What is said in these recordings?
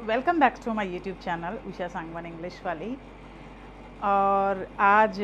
Welcome back to my YouTube channel Usha Sangwan English वाली। और आज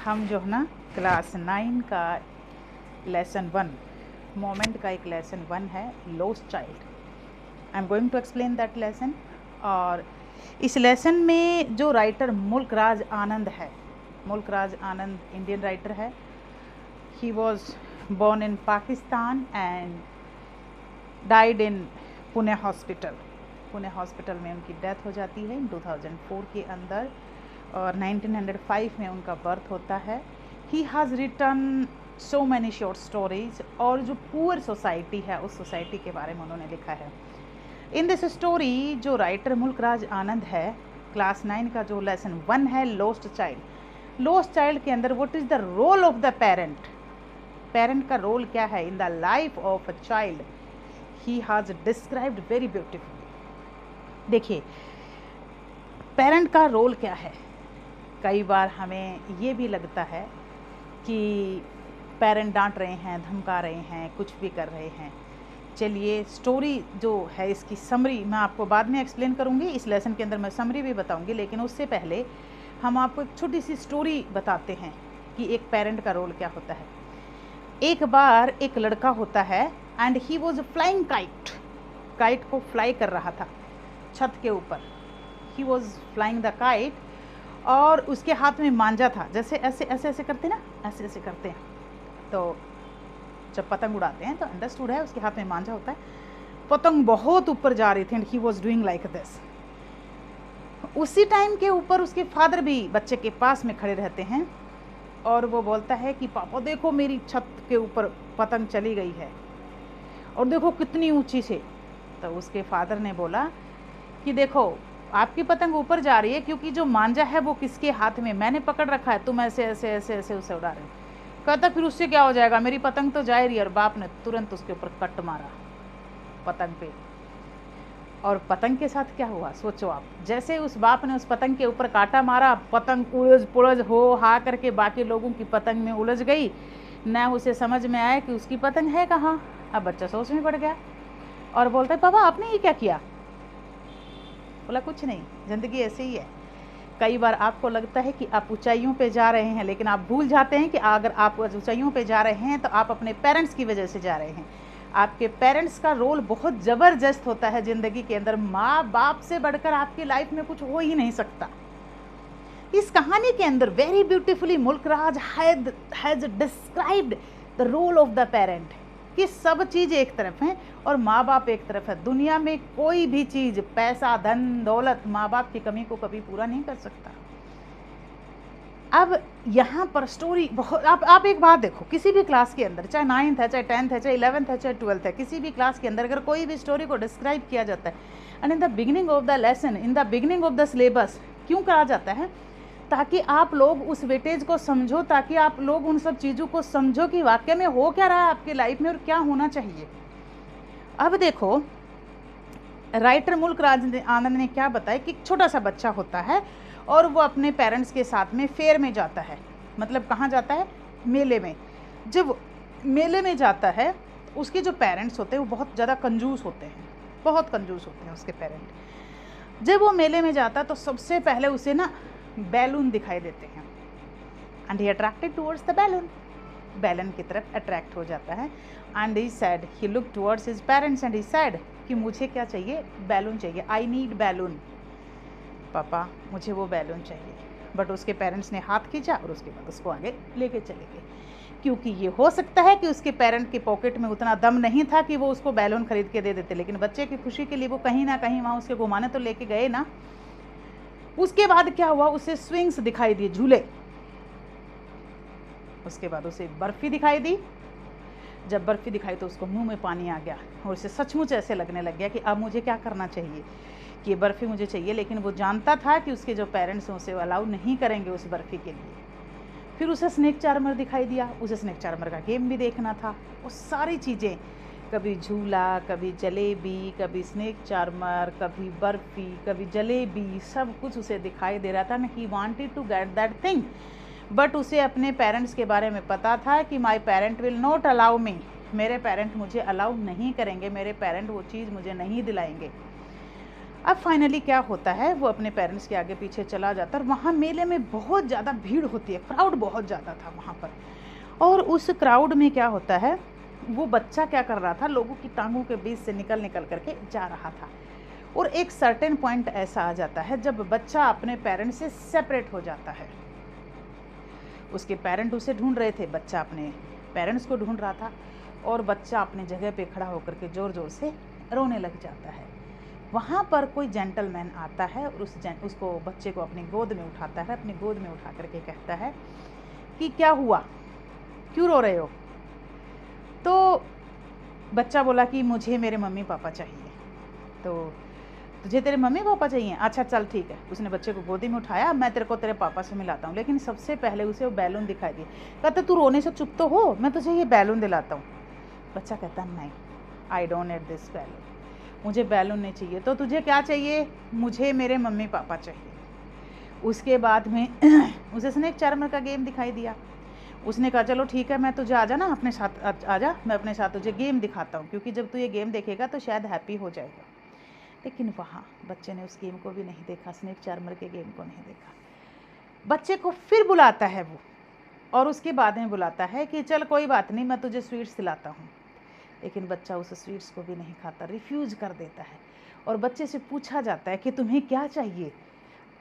हम जो है ना क्लास 9 का लेसन 1 मोमेंट का एक लेसन 1 है lost child. I am going to explain that lesson. और इस लेसन में जो राइटर मुल्क राज आनंद है, मुल्क राज आनंद इंडियन राइटर है। He was born in Pakistan and died in Pune hospital. Pune hospital में उनकी डेथ हो जाती है 2004 के अंदर, और 1905 में उनका बर्थ होता है। He has written so many short stories, और जो पुअर सोसाइटी है उस सोसाइटी के बारे में उन्होंने लिखा है। इन दिस स्टोरी जो राइटर मुल्क राज आनंद है, क्लास 9 का जो लेसन 1 है लॉस्ट चाइल्ड। लॉस्ट चाइल्ड के अंदर what is the role of the parent, parent का रोल क्या है in the life of a child, he has described very beautifully. देखिए पेरेंट का रोल क्या है। कई बार हमें ये भी लगता है कि पेरेंट डांट रहे हैं, धमका रहे हैं, कुछ भी कर रहे हैं। चलिए स्टोरी जो है इसकी समरी मैं आपको बाद में एक्सप्लेन करूँगी, इस लेसन के अंदर मैं समरी भी बताऊँगी, लेकिन उससे पहले हम आपको एक छोटी सी स्टोरी बताते हैं कि एक पेरेंट का रोल क्या होता है। एक बार एक लड़का होता है and he was flying kite, kite को फ्लाई कर रहा था छत के ऊपर। He was flying the kite, और उसके हाथ में मांझा था। जैसे ऐसे ऐसे ऐसे करते ना, ऐसे ऐसे करते हैं तो जब पतंग उड़ाते हैं तो अंडरस्टूड है, उसके हाथ में मांझा होता है। पतंग बहुत ऊपर जा रही थी and he was doing like this. उसी टाइम के ऊपर उसके फादर भी बच्चे के पास में खड़े रहते हैं, और वो बोलता है कि पापा देखो मेरी छत के ऊपर पतंग चली गई है, और देखो कितनी ऊंची से। तो उसके फादर ने बोला कि देखो आपकी पतंग ऊपर जा रही है क्योंकि जो मांझा है वो किसके हाथ में, मैंने पकड़ रखा है, तुम ऐसे ऐसे ऐसे ऐसे उसे उड़ा रहे हो। कहता फिर उससे क्या हो जाएगा, मेरी पतंग तो जा रही है। और बाप ने तुरंत उसके ऊपर कट मारा पतंग पे। और पतंग के साथ क्या हुआ सोचो आप। जैसे उस बाप ने उस पतंग के ऊपर कांटा मारा, पतंग उलझ पुलझ हो हा करके बाकी लोगों की पतंग में उलझ गई। न उसे समझ में आया कि उसकी पतंग है कहाँ। अब बच्चा सोच में पड़ गया और बोलता है पापा आपने ये क्या किया। बोला कुछ नहीं, ज़िंदगी ऐसे ही है। कई बार आपको लगता है कि आप ऊंचाइयों पे जा रहे हैं, लेकिन आप भूल जाते हैं कि अगर आप ऊंचाइयों पे जा रहे हैं तो आप अपने पेरेंट्स की वजह से जा रहे हैं। आपके पेरेंट्स का रोल बहुत ज़बरदस्त होता है ज़िंदगी के अंदर। माँ बाप से बढ़कर आपकी लाइफ में कुछ हो ही नहीं सकता। इस कहानी के अंदर very beautifully Mulk Raj has described the role of the parent, कि सब चीज़ एक तरफ है और माँ बाप एक तरफ है। दुनिया में कोई भी चीज़, पैसा, धन, दौलत, माँ बाप की कमी को कभी पूरा नहीं कर सकता। अब यहाँ पर स्टोरी बहुत, आप एक बात देखो, किसी भी क्लास के अंदर, चाहे 9th है, चाहे 10th है, चाहे 11th है, चाहे 12th है, किसी भी क्लास के अंदर अगर कोई भी स्टोरी को डिस्क्राइब किया जाता है and in the beginning of the lesson, in the beginning of the syllabus क्यों करा जाता है, ताकि आप लोग उस वेटेज को समझो, ताकि आप लोग उन सब चीज़ों को समझो कि वाकई में हो क्या रहा है आपकी लाइफ में और क्या होना चाहिए। अब देखो राइटर मुल्क राज आनंद ने क्या बताया कि एक छोटा सा बच्चा होता है और वो अपने पेरेंट्स के साथ में फेयर में जाता है। मतलब कहाँ जाता है, मेले में। जब मेले में जाता है उसके जो पेरेंट्स होते हैं वो बहुत ज़्यादा कंजूस होते हैं, बहुत कंजूस होते हैं उसके पेरेंट। जब वो मेले में जाता है तो सबसे पहले उसे ना बैलून दिखाई देते हैं and he attracted towards the balloon, balloon की तरफ अट्रैक्ट हो जाता है। And he sad, he look towards his parents and he sad कि मुझे क्या चाहिए, बैलून चाहिए, आई नीड बैलून, पापा मुझे वो बैलून चाहिए। बट उसके पेरेंट्स ने हाथ खींचा और उसके बाद उसको आगे लेके चले गए, क्योंकि ये हो सकता है कि उसके पेरेंट की पॉकेट में उतना दम नहीं था कि वो उसको बैलून खरीद के दे देते, लेकिन बच्चे की खुशी के लिए वो कहीं ना कहीं वहाँ उसके घुमाने तो लेके गए ना। उसके बाद क्या हुआ, उसे स्विंग्स दिखाई दिए, झूले। उसके बाद उसे बर्फ़ी दिखाई दी। जब बर्फ़ी दिखाई तो उसको मुंह में पानी आ गया और उसे सचमुच ऐसे लगने लग गया कि अब मुझे क्या करना चाहिए, कि ये बर्फ़ी मुझे चाहिए। लेकिन वो जानता था कि उसके जो पेरेंट्स हैं उसे अलाउ नहीं करेंगे उस बर्फ़ी के लिए। फिर उसे स्नेक चार्मर दिखाई दिया, उसे स्नेक चार्मर का गेम भी देखना था। वो सारी चीज़ें, कभी झूला, कभी जलेबी, कभी स्नेक चार्मर, कभी बर्फ़ी, कभी जलेबी, सब कुछ उसे दिखाई दे रहा था ना। He wanted to get that thing, but उसे अपने पेरेंट्स के बारे में पता था कि my parent will not allow me, मेरे पेरेंट मुझे अलाउ नहीं करेंगे, मेरे पेरेंट वो चीज़ मुझे नहीं दिलाएंगे। अब फाइनली क्या होता है, वो अपने पेरेंट्स के आगे पीछे चला जाता है और वहाँ मेले में बहुत ज़्यादा भीड़ होती है, क्राउड बहुत ज़्यादा था वहाँ पर। और उस क्राउड में क्या होता है, वो बच्चा क्या कर रहा था, लोगों की टांगों के बीच से निकल निकल करके जा रहा था। और एक सर्टेन पॉइंट ऐसा आ जाता है जब बच्चा अपने पेरेंट्स से सेपरेट हो जाता है। उसके पेरेंट उसे ढूंढ रहे थे, बच्चा अपने पेरेंट्स को ढूंढ रहा था, और बच्चा अपने जगह पे खड़ा होकर के ज़ोर ज़ोर से रोने लग जाता है। वहाँ पर कोई जेंटलमैन आता है और उसको बच्चे को अपनी गोद में उठाता है, अपनी गोद में उठा करके कहता है कि क्या हुआ, क्यों रो रहे हो। तो बच्चा बोला कि मुझे मेरे मम्मी पापा चाहिए। तो तुझे तेरे मम्मी पापा चाहिए, अच्छा चल ठीक है। उसने बच्चे को गोदी में उठाया, मैं तेरे को तेरे पापा से मिलाता हूँ। लेकिन सबसे पहले उसे वो बैलून दिखाई दिए। कहता तू रोने से चुप तो हो, मैं तुझे ये बैलून दिलाता हूँ। बच्चा कहता नहीं, I don't need this balloon, मुझे बैलून नहीं चाहिए। तो तुझे क्या चाहिए, मुझे मेरे मम्मी पापा चाहिए। उसके बाद में उसे स्नेक चार्मर का गेम दिखाई दिया। उसने कहा चलो ठीक है, मैं तुझे आजा ना अपने साथ, आजा मैं अपने साथ तुझे गेम दिखाता हूँ, क्योंकि जब तू ये गेम देखेगा तो शायद हैप्पी हो जाएगा। लेकिन वहाँ बच्चे ने उस गेम को भी नहीं देखा, स्नेक चार्मर के गेम को नहीं देखा। बच्चे को फिर बुलाता है वो, और उसके बाद में बुलाता है कि चल कोई बात नहीं, मैं तुझे स्वीट्स दिलाता हूँ। लेकिन बच्चा उस स्वीट्स को भी नहीं खाता, रिफ्यूज़ कर देता है। और बच्चे से पूछा जाता है कि तुम्हें क्या चाहिए,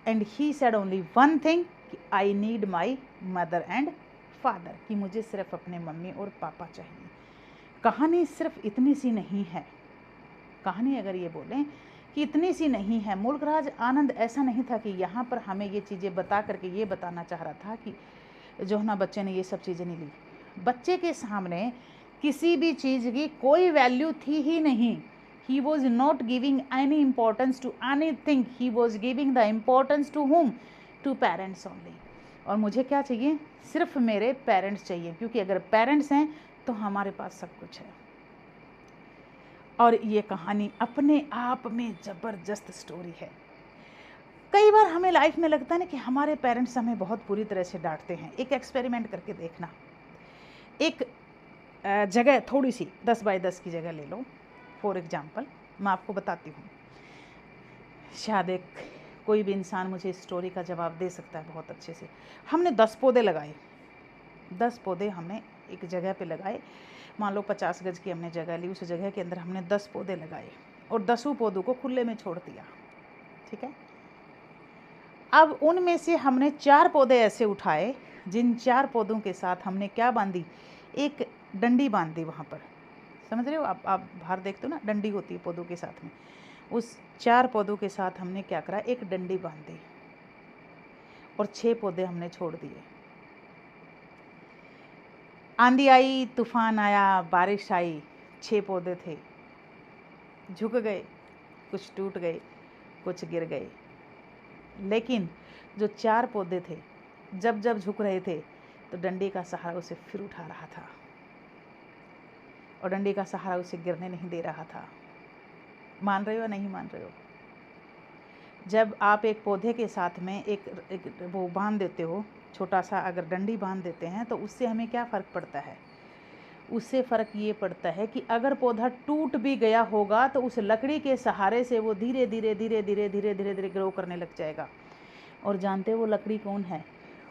and he said only one thing कि I need my mother and father, कि मुझे सिर्फ अपने मम्मी और पापा चाहिए। कहानी सिर्फ इतनी सी नहीं है। कहानी अगर ये बोलें कि इतनी सी नहीं है, मुल्कराज आनंद ऐसा नहीं था कि यहाँ पर हमें ये चीज़ें बता करके ये बताना चाह रहा था कि जो है ना बच्चे ने ये सब चीज़ें नहीं ली। बच्चे के सामने किसी भी चीज़ की कोई वैल्यू थी ही नहीं। He was not giving any importance to anything, he was giving the importance to whom, to parents only. और मुझे क्या चाहिए, सिर्फ मेरे पेरेंट्स चाहिए, क्योंकि अगर पेरेंट्स हैं तो हमारे पास सब कुछ है। और ये कहानी अपने आप में ज़बरदस्त स्टोरी है। कई बार हमें लाइफ में लगता है ना कि हमारे पेरेंट्स हमें बहुत बुरी तरह से डांटते हैं। एक एक्सपेरिमेंट करके देखना, एक जगह थोड़ी सी 10 बाय 10 की जगह ले लो। फॉर एग्जांपल मैं आपको बताती हूँ, शायद एक कोई भी इंसान मुझे इस स्टोरी का जवाब दे सकता है बहुत अच्छे से। हमने 10 पौधे लगाए, 10 पौधे हमने एक जगह पे लगाए। मान लो 50 गज की हमने जगह ली, उस जगह के अंदर हमने 10 पौधे लगाए और 10 पौधों को खुले में छोड़ दिया, ठीक है। अब उनमें से हमने 4 पौधे ऐसे उठाए जिन 4 पौधों के साथ हमने क्या बांधी, एक डंडी बांध दी वहाँ पर। समझ रहे हो आप बाहर देखते हो ना, डंडी होती है पौधों के साथ में। उस 4 पौधों के साथ हमने क्या करा, एक डंडी बांध दी और 6 पौधे हमने छोड़ दिए। आंधी आई, तूफान आया, बारिश आई, 6 पौधे थे, झुक गए, कुछ टूट गए, कुछ गिर गए। लेकिन जो 4 पौधे थे, जब जब झुक रहे थे तो डंडी का सहारा उसे फिर उठा रहा था और डंडी का सहारा उसे गिरने नहीं दे रहा था। मान रहे हो या नहीं मान रहे हो? जब आप एक पौधे के साथ में एक वो बांध देते हो, छोटा सा अगर डंडी बांध देते हैं, तो उससे हमें क्या फ़र्क पड़ता है? उससे फ़र्क ये पड़ता है कि अगर पौधा टूट भी गया होगा तो उस लकड़ी के सहारे से वो धीरे धीरे धीरे धीरे धीरे धीरे धीरे ग्रो करने लग जाएगा। और जानते हो वो लकड़ी कौन है?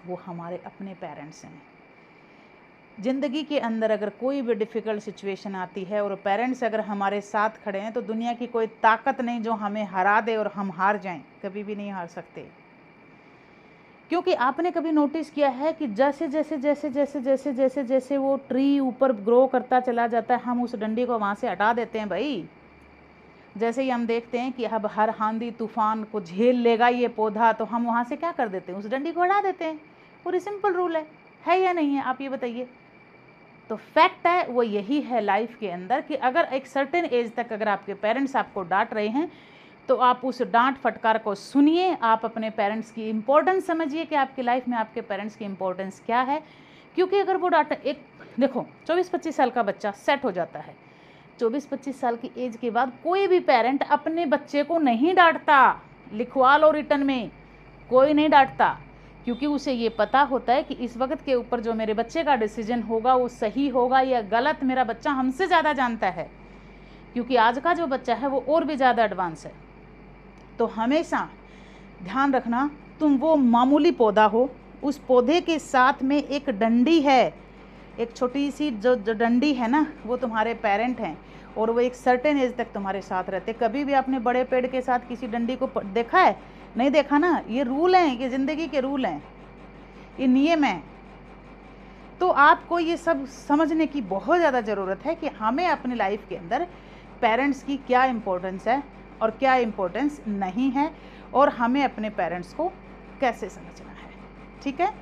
वो हमारे अपने पेरेंट्स हैं। ज़िंदगी के अंदर अगर कोई भी डिफ़िकल्ट सिचुएशन आती है और पेरेंट्स अगर हमारे साथ खड़े हैं तो दुनिया की कोई ताकत नहीं जो हमें हरा दे और हम हार जाएं, कभी भी नहीं हार सकते। क्योंकि आपने कभी नोटिस किया है कि जैसे जैसे जैसे जैसे जैसे जैसे जैसे वो ट्री ऊपर ग्रो करता चला जाता है, हम उस डंडी को वहाँ से हटा देते हैं भाई। जैसे ही हम देखते हैं कि अब हर आंधी तूफान को झेल लेगा ये पौधा, तो हम वहाँ से क्या कर देते हैं, उस डंडी को हटा देते हैं। पूरी सिंपल रूल है या नहीं है? आप ये बताइए। तो फैक्ट है वो यही है लाइफ के अंदर कि अगर एक सर्टेन एज तक अगर आपके पेरेंट्स आपको डांट रहे हैं तो आप उस डांट फटकार को सुनिए, आप अपने पेरेंट्स की इम्पोर्टेंस समझिए कि आपकी लाइफ में आपके पेरेंट्स की इम्पोर्टेंस क्या है। क्योंकि अगर वो डांट, एक देखो 24-25 साल का बच्चा सेट हो जाता है, 24-25 साल की एज के बाद कोई भी पेरेंट अपने बच्चे को नहीं डांटता। लिखवा लो रिटर्न में, कोई नहीं डांटता, क्योंकि उसे ये पता होता है कि इस वक्त के ऊपर जो मेरे बच्चे का डिसीजन होगा वो सही होगा या गलत, मेरा बच्चा हमसे ज़्यादा जानता है। क्योंकि आज का जो बच्चा है वो और भी ज़्यादा एडवांस है। तो हमेशा ध्यान रखना, तुम वो मामूली पौधा हो, उस पौधे के साथ में एक डंडी है, एक छोटी सी जो डंडी है ना, वो तुम्हारे पेरेंट हैं और वो एक सर्टेन एज तक तुम्हारे साथ रहते। कभी भी आपने बड़े पेड़ के साथ किसी डंडी को देखा है? नहीं देखा ना। ये रूल हैं, ये ज़िंदगी के रूल हैं, ये नियम हैं। तो आपको ये सब समझने की बहुत ज़्यादा ज़रूरत है कि हमें अपनी लाइफ के अंदर पेरेंट्स की क्या इम्पोर्टेंस है और क्या इम्पोर्टेंस नहीं है, और हमें अपने पेरेंट्स को कैसे समझना है। ठीक है,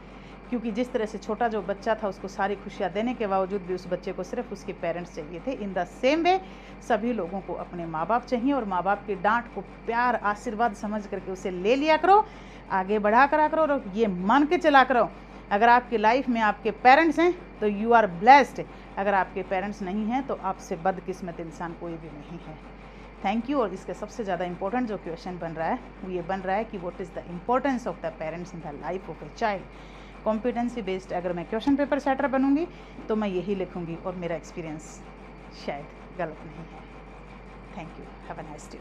क्योंकि जिस तरह से छोटा जो बच्चा था उसको सारी खुशियाँ देने के बावजूद भी उस बच्चे को सिर्फ उसके पेरेंट्स चाहिए थे, इन द सेम वे सभी लोगों को अपने माँ बाप चाहिए, और माँ बाप की डांट को प्यार आशीर्वाद समझ करके उसे ले लिया करो, आगे बढ़ा करा करो, और ये मान के चला करो, अगर आपकी लाइफ में आपके पेरेंट्स हैं तो यू आर ब्लेस्ड, अगर आपके पेरेंट्स नहीं हैं तो आपसे बदकिस्मत इंसान कोई भी नहीं है। Thank you. और इसका सबसे ज़्यादा इंपॉर्टेंट जो क्वेश्चन बन रहा है वो ये बन रहा है कि what is the importance of the parents in the life of a child. Competency based अगर मैं क्वेश्चन पेपर सेटर बनूंगी तो मैं यही लिखूंगी, और मेरा एक्सपीरियंस शायद गलत नहीं है। Thank you, have a nice day.